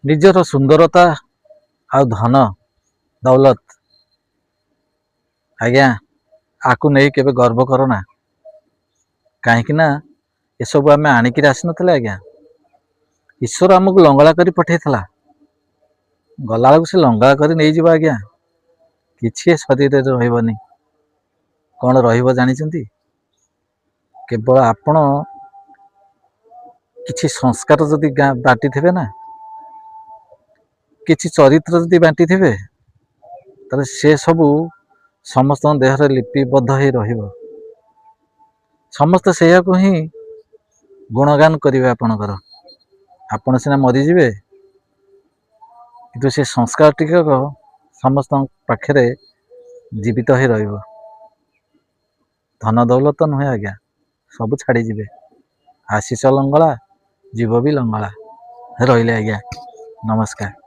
निजर सुंदरता आ धन दौलत आज्ञा आकु नहीं केबे गर्व करना कहीं ना ये सब आम आणिक आसी ना आज्ञा ईश्वर आमको लंगड़ा कर पठे गला से लंगड़ा कर नहीं जीव आज्ञा किसी शरीर रही कौन रही केवल आपण किसी संस्कार जदि बांटी थे ना किसी चरित्र जदि बांटी थे ताले से सबू समस्त देह लिपिबद्ध हो रहिबो समस्त से ही गुणगान करेंगे आपणकर आपण सीना मरीजे किंतु से संस्कार टिकक समस्त पाखे जीवित हो रहिबो धन दौलत नुहे आज्ञा सब छाड़ी जीवे आशीष लंगड़ा जीव भी लंगड़ा रहिले आज्ञा नमस्कार।